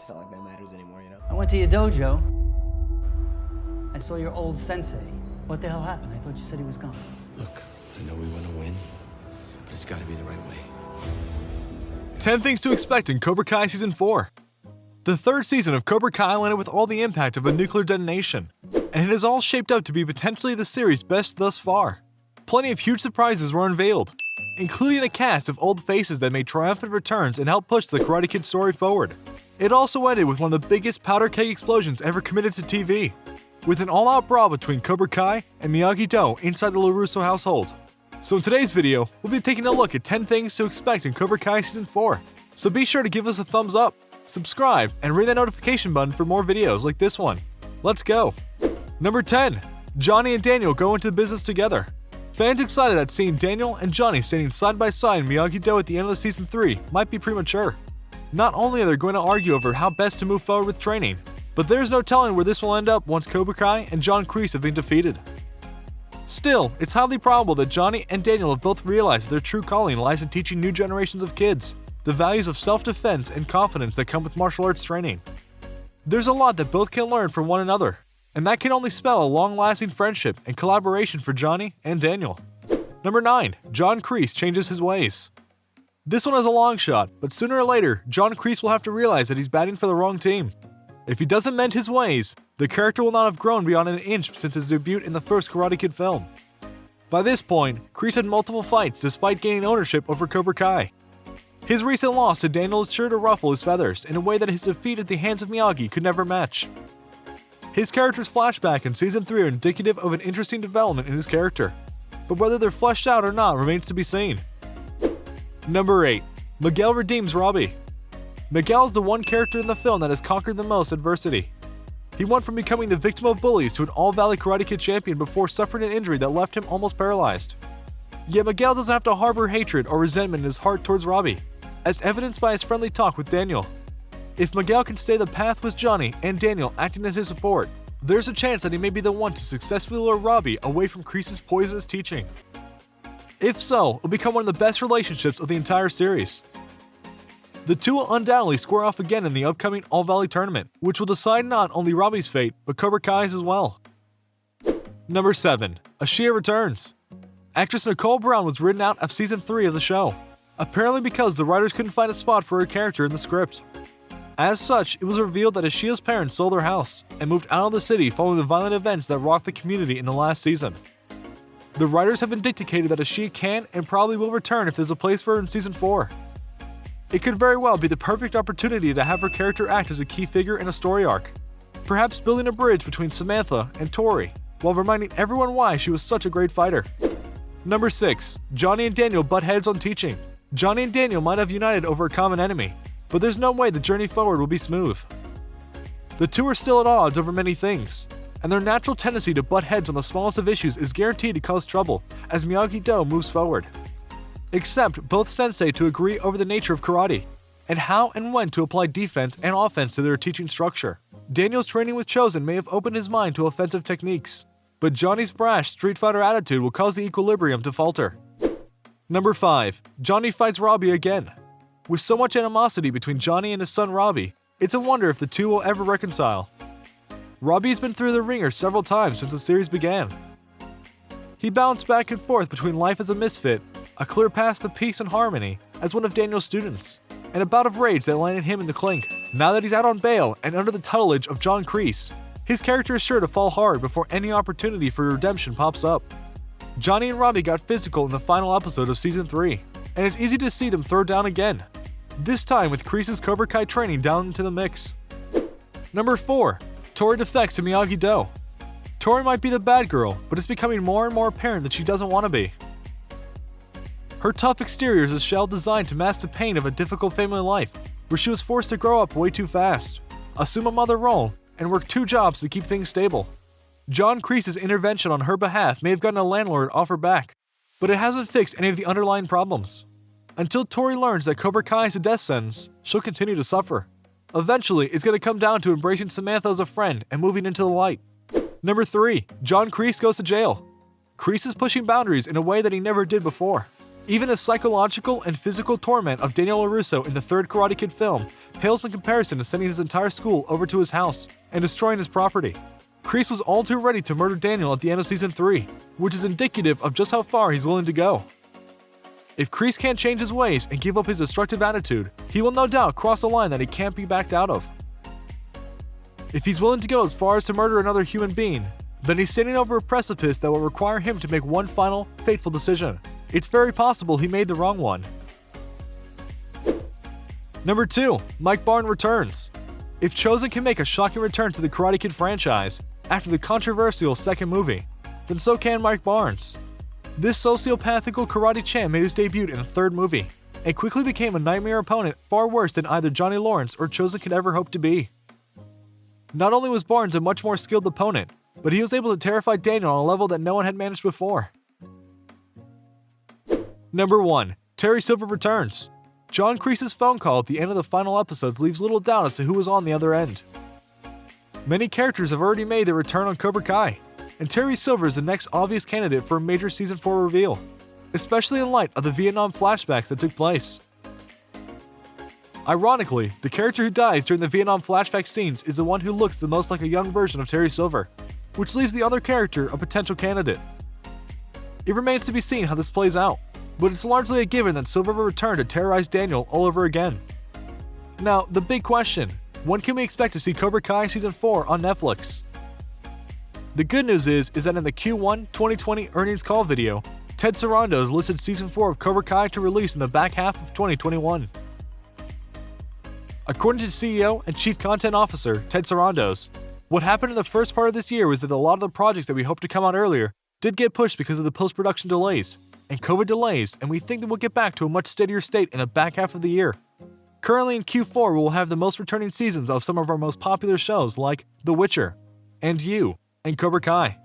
It's not like that matters anymore, you know? I went to your dojo. I saw your old sensei. What the hell happened? I thought you said he was gone. Look, I know we want to win, but it's got to be the right way. 10 things to expect in Cobra Kai Season 4. The third season of Cobra Kai landed with all the impact of a nuclear detonation, and it has all shaped up to be potentially the series' best thus far. Plenty of huge surprises were unveiled, including a cast of old faces that made triumphant returns and helped push the Karate Kid story forward. It also ended with one of the biggest powder keg explosions ever committed to TV, with an all-out brawl between Cobra Kai and Miyagi-Do inside the LaRusso household. So in today's video, we'll be taking a look at 10 things to expect in Cobra Kai Season 4. So be sure to give us a thumbs up, subscribe, and ring that notification button for more videos like this one. Let's go! Number 10. Johnny and Daniel go into business together. Fans excited at seeing Daniel and Johnny standing side by side in Miyagi-Do at the end of Season 3 might be premature. Not only are they going to argue over how best to move forward with training, but there's no telling where this will end up once Cobra Kai and John Crease have been defeated. Still, it's highly probable that Johnny and Daniel have both realized that their true calling lies in teaching new generations of kids the values of self-defense and confidence that come with martial arts training. There's a lot that both can learn from one another, and that can only spell a long-lasting friendship and collaboration for Johnny and Daniel. Number 9. John Crease changes his ways. This one is a long shot, but sooner or later, John Crease will have to realize that he's batting for the wrong team. If he doesn't mend his ways, the character will not have grown beyond an inch since his debut in the first Karate Kid film. By this point, Crease had multiple fights despite gaining ownership over Cobra Kai. His recent loss to Daniel is sure to ruffle his feathers in a way that his defeat at the hands of Miyagi could never match. His character's flashback in Season 3 are indicative of an interesting development in his character, but whether they're fleshed out or not remains to be seen. Number 8. Miguel redeems Robbie. Miguel is the one character in the film that has conquered the most adversity. He went from becoming the victim of bullies to an All-Valley Karate Kid champion before suffering an injury that left him almost paralyzed. Yet Miguel doesn't have to harbor hatred or resentment in his heart towards Robbie, as evidenced by his friendly talk with Daniel. If Miguel can stay the path with Johnny and Daniel acting as his support, there's a chance that he may be the one to successfully lure Robbie away from Crease's poisonous teaching. If so, it'll become one of the best relationships of the entire series. The two will undoubtedly square off again in the upcoming All-Valley tournament, which will decide not only Robbie's fate, but Cobra Kai's as well. Number 7. Ashe Returns. Actress Nicole Brown was written out of Season 3 of the show, apparently because the writers couldn't find a spot for her character in the script. As such, it was revealed that Ashe's parents sold their house and moved out of the city following the violent events that rocked the community in the last season. The writers have indicated that Ashe can and probably will return if there's a place for her in Season 4. It could very well be the perfect opportunity to have her character act as a key figure in a story arc, perhaps building a bridge between Samantha and Tori, while reminding everyone why she was such a great fighter. Number 6. Johnny and Daniel butt heads on teaching. Johnny and Daniel might have united over a common enemy, but there's no way the journey forward will be smooth. The two are still at odds over many things, and their natural tendency to butt heads on the smallest of issues is guaranteed to cause trouble as Miyagi-Do moves forward. Except both sensei to agree over the nature of karate, and how and when to apply defense and offense to their teaching structure. Daniel's training with Chosen may have opened his mind to offensive techniques, but Johnny's brash Street Fighter attitude will cause the equilibrium to falter. Number 5. Johnny fights Robbie again. With so much animosity between Johnny and his son Robbie, it's a wonder if the two will ever reconcile. Robbie has been through the ringer several times since the series began. He bounced back and forth between life as a misfit, a clear path to peace and harmony as one of Daniel's students, and a bout of rage that landed him in the clink. Now that he's out on bail and under the tutelage of John Crease, his character is sure to fall hard before any opportunity for redemption pops up. Johnny and Robbie got physical in the final episode of Season 3, and it's easy to see them throw down again, this time with Crease's Cobra Kai training down into the mix. Number 4. Tori defects to Miyagi-Do. Tori might be the bad girl, but it's becoming more and more apparent that she doesn't want to be. Her tough exterior is a shell designed to mask the pain of a difficult family life, where she was forced to grow up way too fast, assume a mother role, and work 2 jobs to keep things stable. John Crease's intervention on her behalf may have gotten a landlord off her back, but it hasn't fixed any of the underlying problems. Until Tori learns that Cobra Kai is a death sentence, she'll continue to suffer. Eventually, it's going to come down to embracing Samantha as a friend and moving into the light. Number 3. John Crease goes to jail. Crease is pushing boundaries in a way that he never did before. Even the psychological and physical torment of Daniel LaRusso in the third Karate Kid film pales in comparison to sending his entire school over to his house and destroying his property. Crease was all too ready to murder Daniel at the end of Season 3, which is indicative of just how far he's willing to go. If Crease can't change his ways and give up his destructive attitude, he will no doubt cross a line that he can't be backed out of. If he's willing to go as far as to murder another human being, then he's standing over a precipice that will require him to make one final, fateful decision. It's very possible he made the wrong one. Number 2. Mike Barnes returns. If Chosen can make a shocking return to the Karate Kid franchise after the controversial second movie, then so can Mike Barnes. This sociopathical karate champ made his debut in the third movie, and quickly became a nightmare opponent far worse than either Johnny Lawrence or Chosen could ever hope to be. Not only was Barnes a much more skilled opponent, but he was able to terrify Daniel on a level that no one had managed before. Number 1. Terry Silver returns. John Crease's phone call at the end of the final episodes leaves little doubt as to who was on the other end. Many characters have already made their return on Cobra Kai, and Terry Silver is the next obvious candidate for a major Season 4 reveal, especially in light of the Vietnam flashbacks that took place. Ironically, the character who dies during the Vietnam flashback scenes is the one who looks the most like a young version of Terry Silver, which leaves the other character a potential candidate. It remains to be seen how this plays out, but it's largely a given that Silver will return to terrorize Daniel all over again. Now, the big question, when can we expect to see Cobra Kai Season 4 on Netflix? The good news is that in the Q1 2020 earnings call video, Ted Sarandos listed Season 4 of Cobra Kai to release in the back half of 2021. According to CEO and Chief Content Officer Ted Sarandos, what happened in the first part of this year was that a lot of the projects that we hoped to come out earlier did get pushed because of the post-production delays and COVID delays, and we think that we'll get back to a much steadier state in the back half of the year. Currently in Q4, we will have the most returning seasons of some of our most popular shows like The Witcher, and You, and Cobra Kai,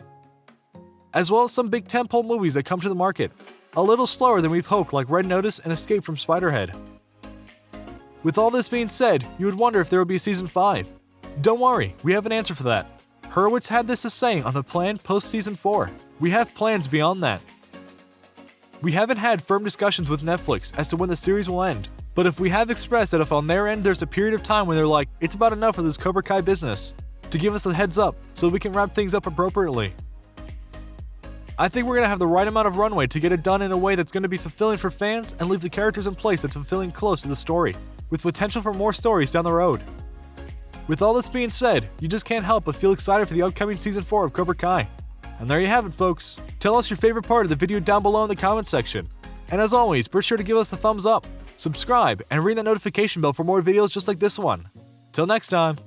as well as some big tentpole movies that come to the market, a little slower than we've hoped, like Red Notice and Escape from Spiderhead. With all this being said, you would wonder if there would be Season 5. Don't worry, we have an answer for that. Hurwitz had this to say on the planned post-Season 4. We have plans beyond that. We haven't had firm discussions with Netflix as to when the series will end, but if we have expressed that if on their end there's a period of time when they're like, it's about enough of this Cobra Kai business, to give us a heads up so we can wrap things up appropriately. I think we're going to have the right amount of runway to get it done in a way that's going to be fulfilling for fans and leave the characters in place that's fulfilling close to the story, with potential for more stories down the road. With all this being said, you just can't help but feel excited for the upcoming Season 4 of Cobra Kai. And there you have it, folks. Tell us your favorite part of the video down below in the comment section. And as always, be sure to give us a thumbs up, subscribe, and ring that notification bell for more videos just like this one. Till next time.